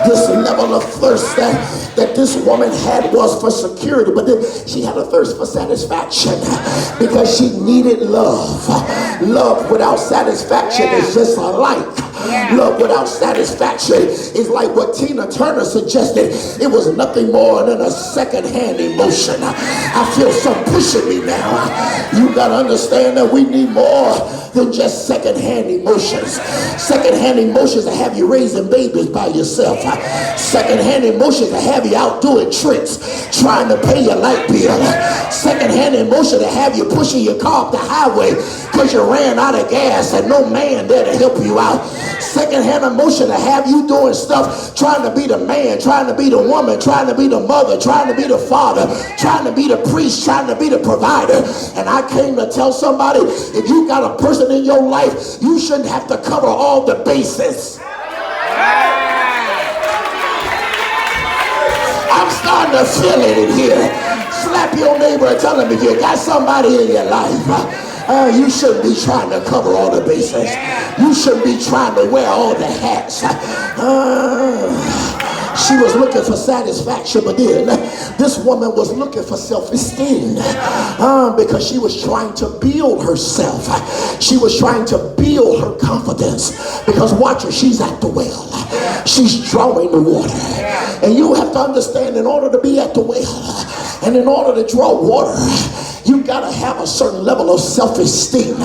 This level of thirst that this woman had was for security, but then she had a thirst for satisfaction because she needed love. Love without satisfaction is just like. Love without satisfaction is like what Tina Turner suggested. It was nothing more than a second-hand emotion. I feel some pushing me now. You got to understand that we need more than just second-hand emotions. Second-hand emotions that have you raising babies by yourself. Second-hand emotions that have you out doing tricks, trying to pay your light bill. Second-hand emotions that have you pushing your car up the highway because you ran out of gas and no man there to help you out. Second-hand emotion to have you doing stuff, trying to be the man, trying to be the woman, trying to be the mother, trying to be the father, trying to be the priest, trying to be the provider. And I came to tell somebody, if you got a person in your life, you shouldn't have to cover all the bases. I'm starting to feel it in here. Slap your neighbor and tell him, if you got somebody in your life, you shouldn't be trying to cover all the bases. You shouldn't be trying to wear all the hats. She was looking for satisfaction, but then this woman was looking for self-esteem because she was trying to build herself. She was trying to build her confidence because watch her, she's at the well. She's drawing the water. And you have to understand, in order to be at the well and in order to draw water, you gotta have a certain level of self-esteem.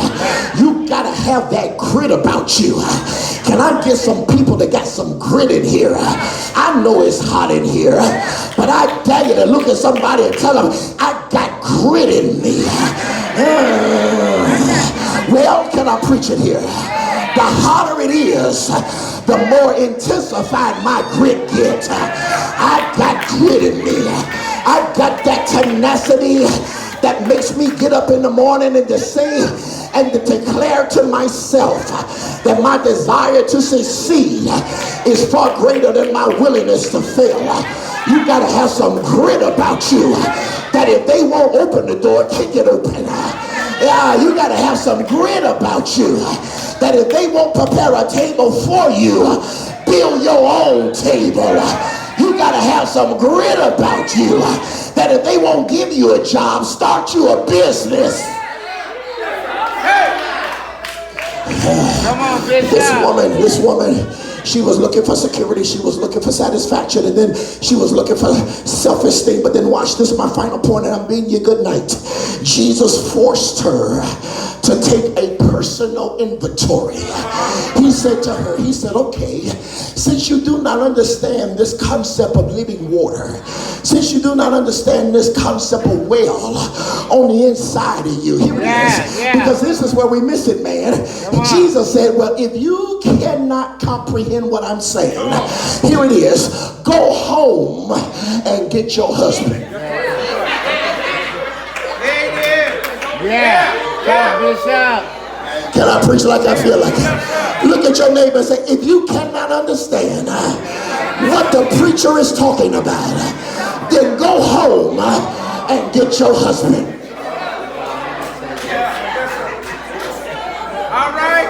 You gotta have that grit about you. Can I get some people that got some grit in here? I know it's hot in here, but I dare you to look at somebody and tell them, I got grit in me. Well, can I preach it here? The hotter it is, the more intensified my grit gets. I got grit in me. I got that tenacity that makes me get up in the morning and to say and to declare to myself that my desire to succeed is far greater than my willingness to fail. You got to have some grit about you that if they won't open the door, kick it open. Yeah, you got to have some grit about you that if they won't prepare a table for you, build your own table. You got to have some grit about you that if they won't give you a job, start you a business. Come on, Bishop. This woman, she was looking for security, she was looking for satisfaction, and then she was looking for self-esteem. But then watch this, my final point, and I'm bidding you good night. Jesus forced her to take a personal inventory. He said to her, he said, okay, since you do not understand this concept of living water, since you do not understand this concept of well on the inside of you, here it is. Because this is where we miss it, man. Jesus said, well, if you cannot comprehend what I'm saying, here it is. Go home and get your husband. Can I preach like I feel like it? Look at your neighbor and say, if you cannot understand what the preacher is talking about, then go home and get your husband. All right.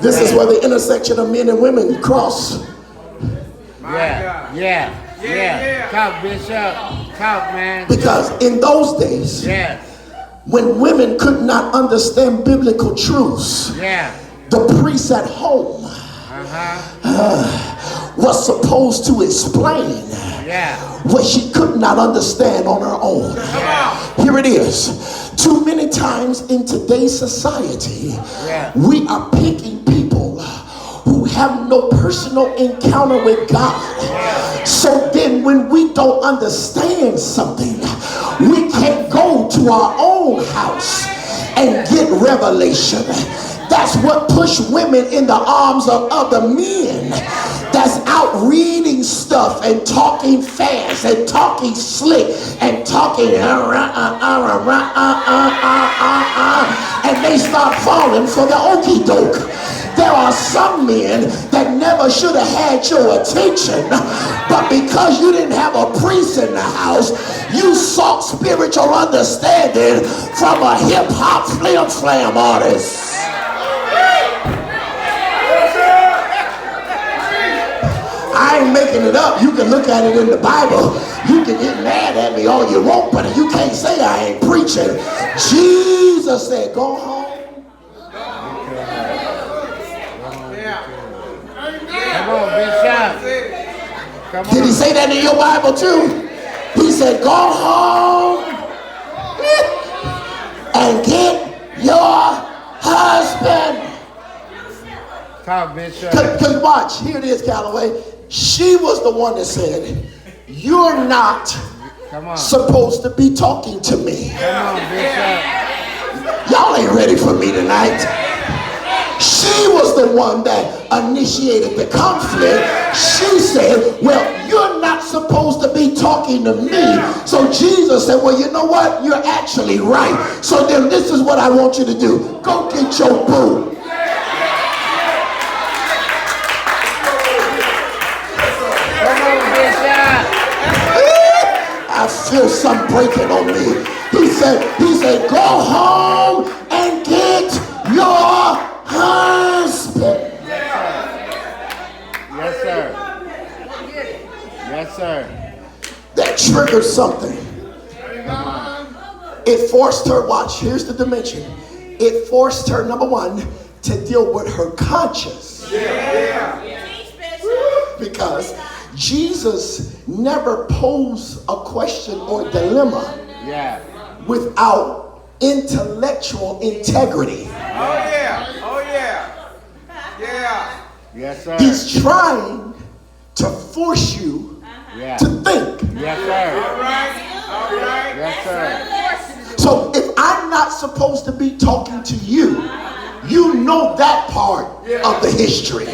This is where the intersection of men and women cross. Yeah. Talk, Bishop. Talk, man. Because in those days, when women could not understand biblical truths, the priest at home was supposed to explain what she could not understand on her own. Here it is. Too many times in today's society, we are picking people who have no personal encounter with God. So then when we don't understand something, we can't go to our own house and get revelation. That's what pushed women in the arms of other men that's out reading stuff and talking fast and talking slick and talking and they start falling for the okie doke. There are some men that never should have had your attention, but because you didn't have a priest in the house, you sought spiritual understanding from a hip-hop flim-flam artist. making it up. You can look at it in the Bible. You can get mad at me all you want, but you can't say I ain't preaching. Jesus said, go home. Come on, Bishop. Come on. Did he say that in your Bible too? He said, go home and get your husband. Talk, Bishop. Because watch, here it is, Callaway. She was the one that said, you're not Come on. supposed to be talking to me. Come on, Bishop. Y'all ain't ready for me tonight. She was the one that initiated the conflict. She said, well, you're not supposed to be talking to me. So Jesus said, well, you know what? You're actually right. So then this is what I want you to do. Go get your boo. I feel some breaking on me. He said, go home and get your husband. Yes, sir. Yes, sir. That triggered something. It forced her, watch, here's the dimension. It forced her, number one, to deal with her conscience. Because Jesus never posed a question or dilemma without intellectual integrity. Yes, sir. He's trying to force you to think. Yes, sir. Yes, sir. So if I'm not supposed to be talking to you, you know that part of the history.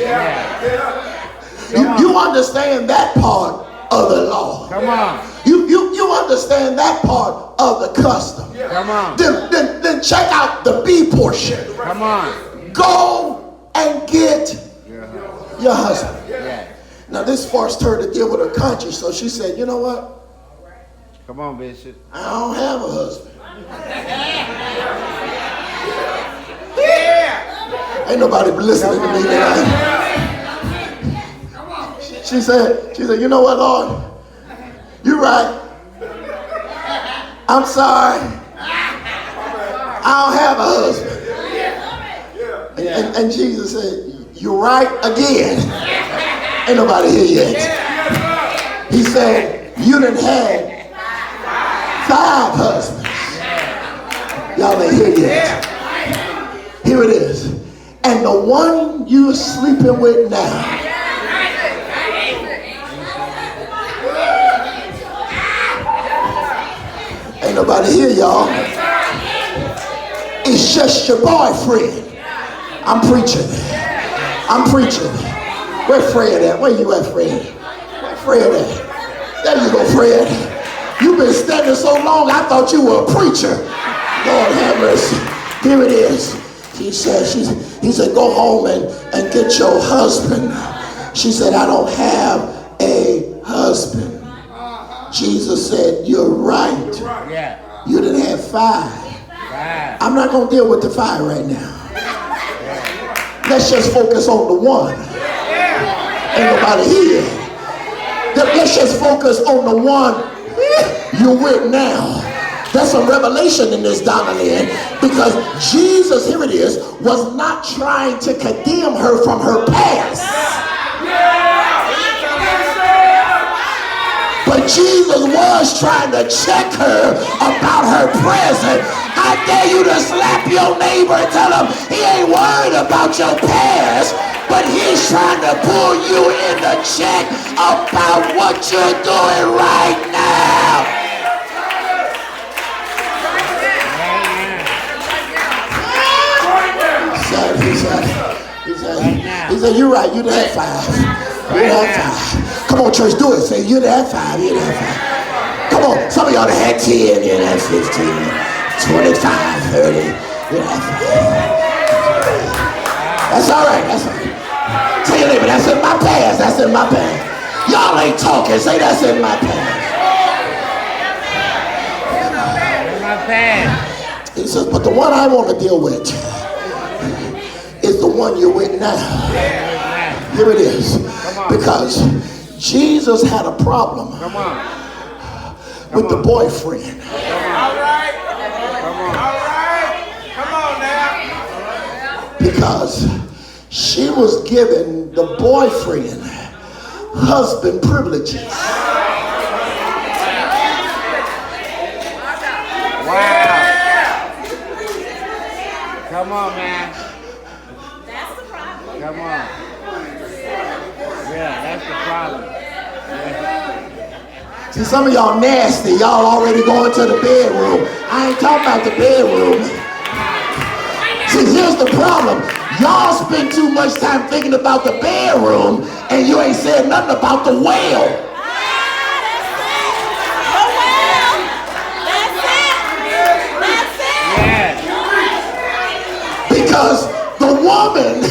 You understand that part of the law. Come on. You understand that part of the custom. Come on. Then check out the B portion. Come on. Go and get your husband. Yeah. Now this forced her to deal with her conscience. So she said, you know what? Come on, Bishop. I don't have a husband. Ain't nobody listening to me tonight. She said, you know what, Lord? You're right. I'm sorry. I don't have a husband. And Jesus said, you're right again. Ain't nobody here yet. He said, you done had 5 husbands. Y'all ain't here yet. Here it is. And the one you're sleeping with now, ain't nobody here, y'all. It's just your boyfriend. I'm preaching. Where Fred at? Where you at, Fred? Where Fred at? There you go, Fred. You've been standing so long, I thought you were a preacher. Lord have mercy. Here it is. He said, go home and get your husband. She said, I don't have a husband. Jesus said, you're right. Yeah. You didn't have 5. I'm not going to deal with the 5 right now. Let's just focus on the 1. Ain't nobody here. Let's just focus on the 1 you're with now. There's some revelation in this, Donna Lynn, because Jesus, here it is, was not trying to condemn her from her past. But Jesus was trying to check her about her present. I dare you to slap your neighbor and tell him he ain't worried about your past, but he's trying to pull you into check about what you're doing right now. He said, you're right, you didn't have 5. You didn't have 5. Come on, church, do it. Say, you didn't have 5, you didn't have 5. Come on, some of y'all that had 10, you didn't have 15, 25, 30, you didn't have 5. That's all right, that's all right. Tell your neighbor, that's in my past, that's in my past. Y'all ain't talking, say that's in my past. In my past. He says, but the one I want to deal with is the one you're with now. Here it is. Because Jesus had a problem Come on. with the boyfriend. All right. Come on. All right. Come on now. Because she was giving the boyfriend husband privileges. Wow. Come on, man. That's the problem. Come on. Yeah, that's the problem. See, some of y'all nasty. Y'all already going to the bedroom. I ain't talking about the bedroom. See, here's the problem. Y'all spend too much time thinking about the bedroom and you ain't said nothing about the well. Because the woman,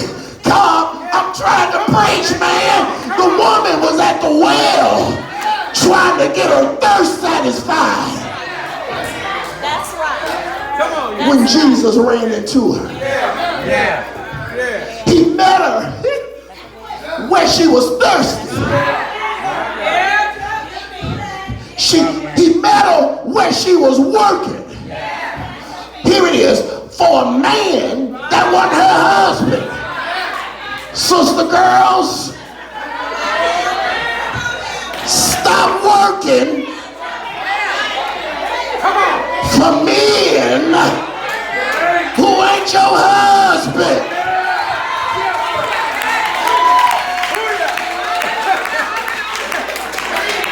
God, I'm trying to preach, man. The woman was at the well trying to get her thirst satisfied. That's right. Come on. When Jesus ran into her. Yeah. He met her where she was thirsty. He met her where she was working. Here it is. For a man that wasn't her husband. Sister girls, stop working for men who ain't your husband.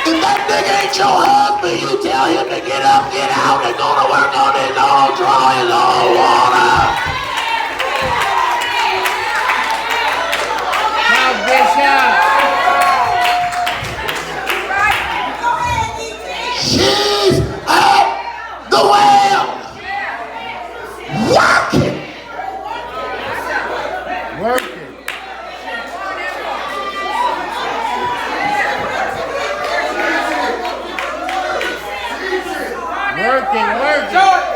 If that nigga ain't your husband, you tell him to get up, get out, and go to work on his own, draw his own water. Come, Bishop. She's at the well, working. Working. Working.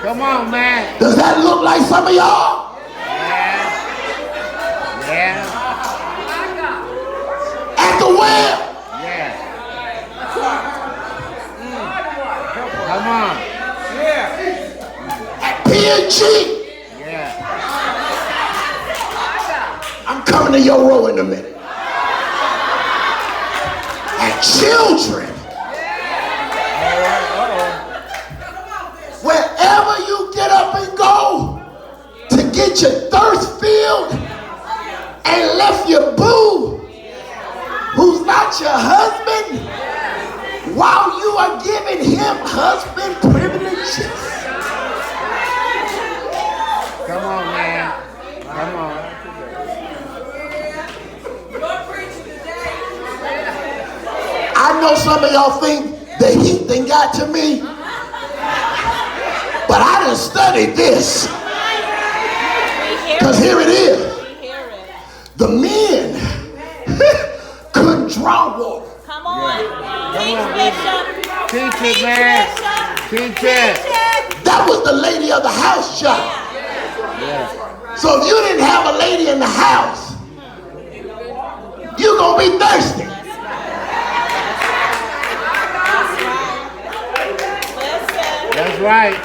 Come on, man. Does that look like some of y'all? Yeah. At the well. Yeah. Come on. At P&G. Yeah. I'm coming to your row in a minute. At children. Wherever you get up and go to get your thirst filled and left your boo, who's not your husband, while you are giving him husband privileges. Come on, man. Come on. I know some of y'all think the heat thing got to me, but I done studied this. Because here it is. The men couldn't draw water. Come on. Come on, Bishop. Teach it, man. Teach it. That was the lady of the house job. Yeah. So if you didn't have a lady in the house, you're going to be thirsty. That's right.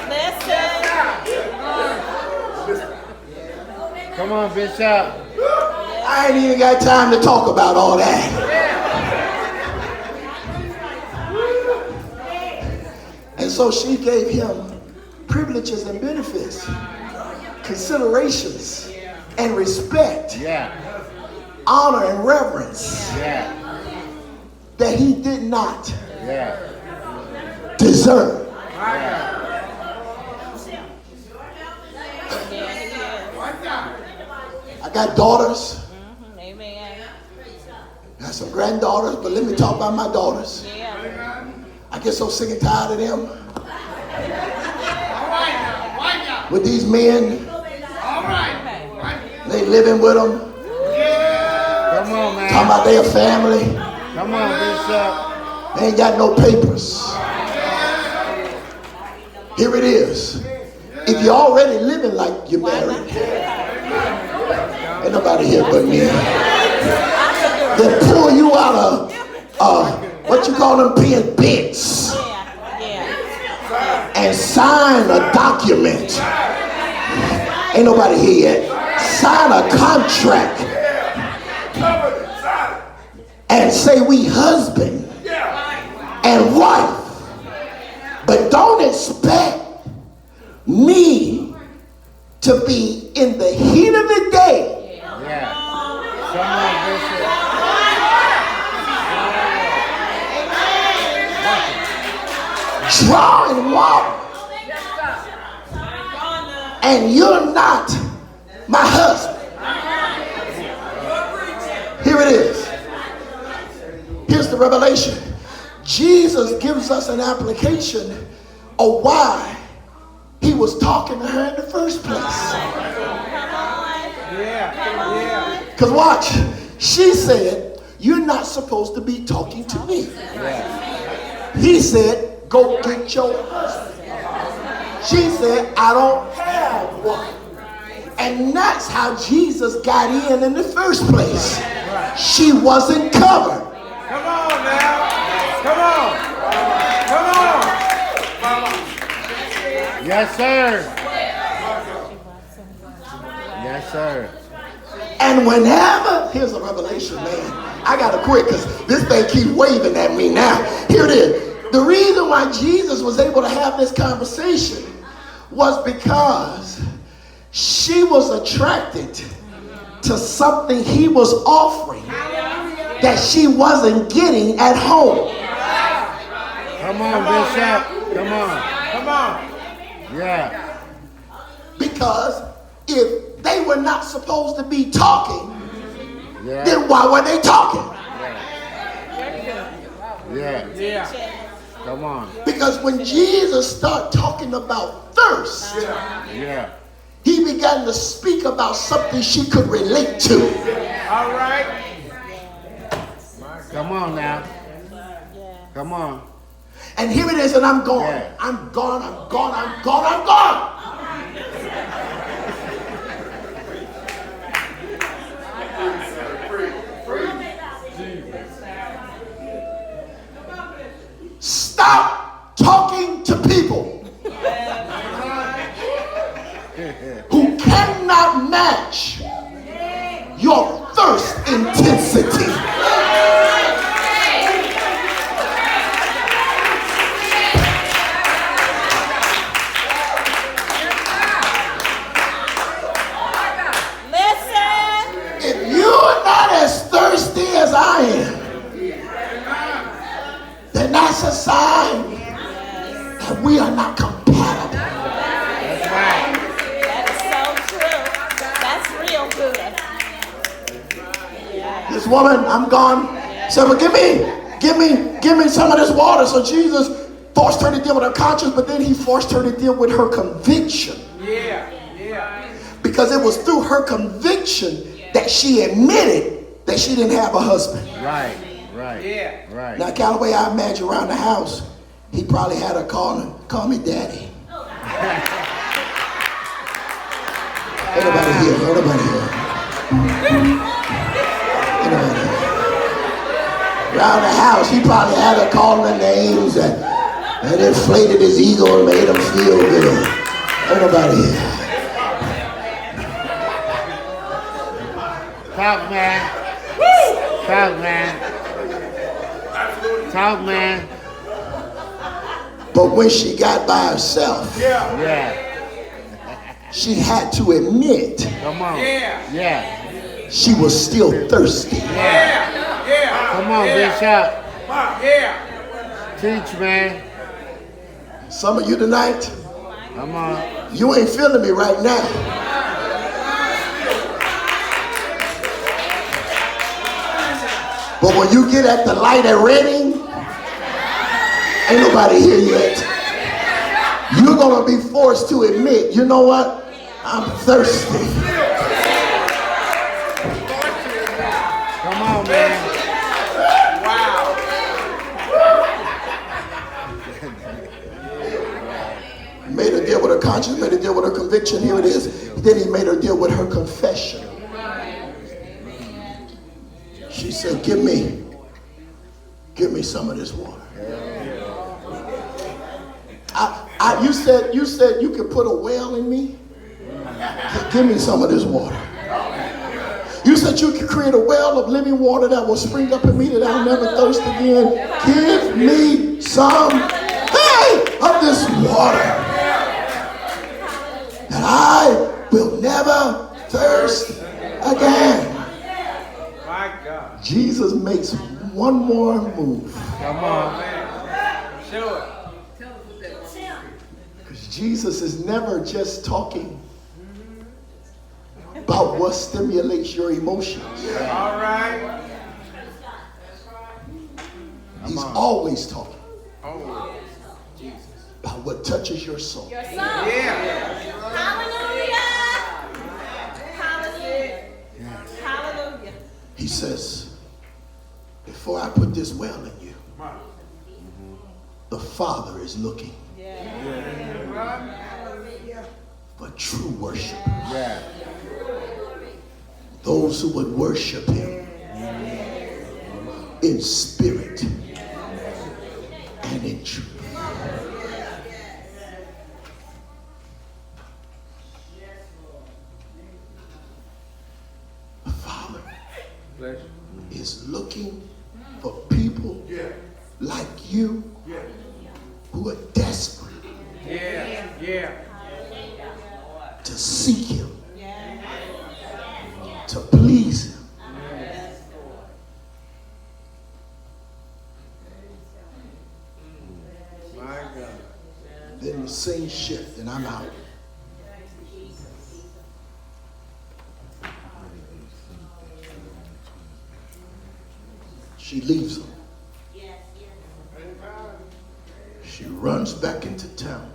Listen. Come on, Bishop. I ain't even got time to talk about all that. And so she gave him privileges and benefits, considerations and respect, Yeah. honor and reverence Yeah. that he did not Yeah. deserve. I got daughters. Amen. I got some granddaughters, but let me talk about my daughters. Yeah. I get so sick and tired of them. With these men, they living with them, Come on, man. talking about their family. Come on, Bishop. They ain't got no papers. Here it is. If you're already living like you're married, ain't nobody here but me. They pull you out of what you call them, paying bits Yeah. and sign a document. Ain't nobody here yet. Sign a contract and say we husband and wife. But don't expect me to be in the heat of the day. Yeah. Come on, Bishop. Drawing water. And you're not my husband. Here it is. Here's the revelation. Jesus gives us an application of why he was talking to her in the first place. Yeah. Because watch, she said, you're not supposed to be talking to me. He said, go get your husband. She said, I don't have one. And that's how Jesus got in the first place. She wasn't covered. Come on now. Come on. Come on. Yes, sir. Yes, sir. And whenever, here's a revelation, man. I gotta quit because this thing keeps waving at me now. Here it is. The reason why Jesus was able to have this conversation was because she was attracted to something he was offering that she wasn't getting at home. Come on, Bishop. Come on. Come on. Yeah. Because if they were not supposed to be talking, Yeah. then why were they talking? Yeah. Come on. Because when Jesus started talking about thirst, Yeah. he began to speak about something she could relate to. All right. Come on now. Come on. And here it is, and I'm gone. Yeah. I'm gone. Stop talking to people who cannot match your thirst intensity. If you're not as thirsty as I am, then that's a sign that we are not compatible. That's right. That is so true. That's real good. This woman, I'm gone, said, well, give me some of this water. So Jesus forced her to deal with her conscience, but then he forced her to deal with her conviction. Yeah. Because it was through her conviction that she admitted that she didn't have a husband. Right. Yeah. Right. Now, Callaway, I imagine around the house, he probably had her call me daddy. Anybody here? Around the house, he probably had her calling her names and inflated his ego and made him feel good. Anybody here? Talk, man. Talk, man. But when she got by herself, Yeah. she had to admit Come on. Yeah. she was still thirsty. Come on, Bishop. Teach, man. Some of you tonight, Come on. you ain't feeling me right now. But when you get at the light at Reading, ain't nobody here yet. You're going to be forced to admit, you know what? I'm thirsty. Come on, man. Made her deal with her conscience, made her deal with her conviction. Here it is. Then he made her deal with her confession. She said, give me Give me some of this water. You said you could put a well in me. Give me some of this water. You said you could create a well of living water that will spring up in me that I'll never thirst again. Give me some, of this water that I will never thirst again. My God. Jesus makes one more move. Come on, man. Show it. Because Jesus is never just talking about what stimulates your emotions. All right. He's always talking Oh, about what touches your soul. yeah. Hallelujah. Hallelujah. Hallelujah. He says, before I put this well in you, the Father is looking for true worship. Yeah. Those who would worship him in spirit and in truth. The Father Bless you. is looking for people like you who are desperate Yeah. Yeah. to seek him, to please him. My God. Then the scene shift and I'm out. She leaves him. She runs back into town.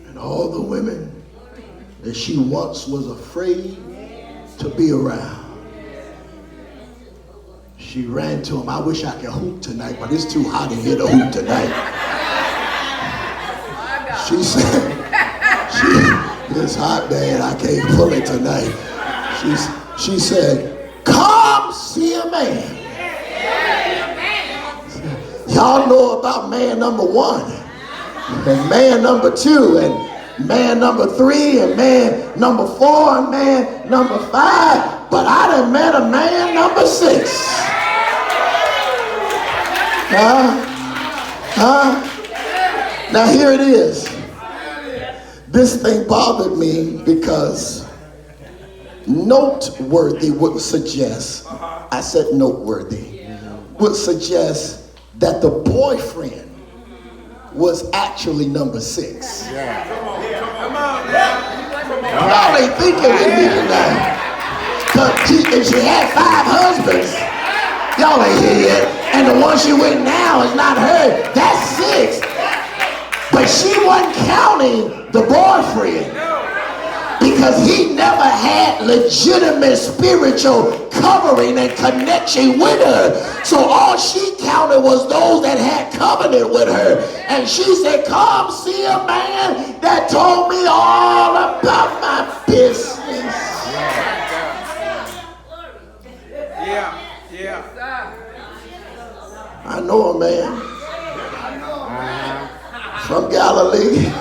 And all the women that she once was afraid to be around, she ran to him. I wish I could hoop tonight, but it's too hot in here to hoop tonight. She said, it's hot, man. I can't pull it tonight. She said, come see a man. Y'all know about man number 1 and man number 2 and man number 3 and man number 4 and man number 5, but I done met a man number 6. Now here it is. This thing bothered me because noteworthy would suggest, I said noteworthy, would suggest that the boyfriend was actually number 6. Come on now. Y'all ain't thinking with me tonight. If she had 5 husbands, y'all ain't here yet. And the one she with now is not her. That's 6. But she wasn't counting the boyfriend because he never had legitimate spiritual covering and connection with her. So all she counted was those that had covenant with her. And she said, come see a man that told me all about my business. Yeah. I know a man from Galilee.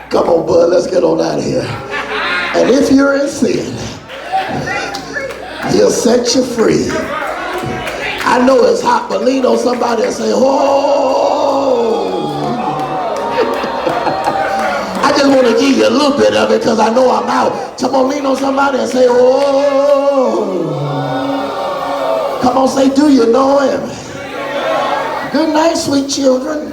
Come on, bud, let's get on out of here. And if you're in sin, he'll set you free. I know it's hot, but lean on somebody and say, oh. I just want to give you a little bit of it because I know I'm out. Come on, lean on somebody and say, oh. Come on, say, do you know him? Good night, sweet children.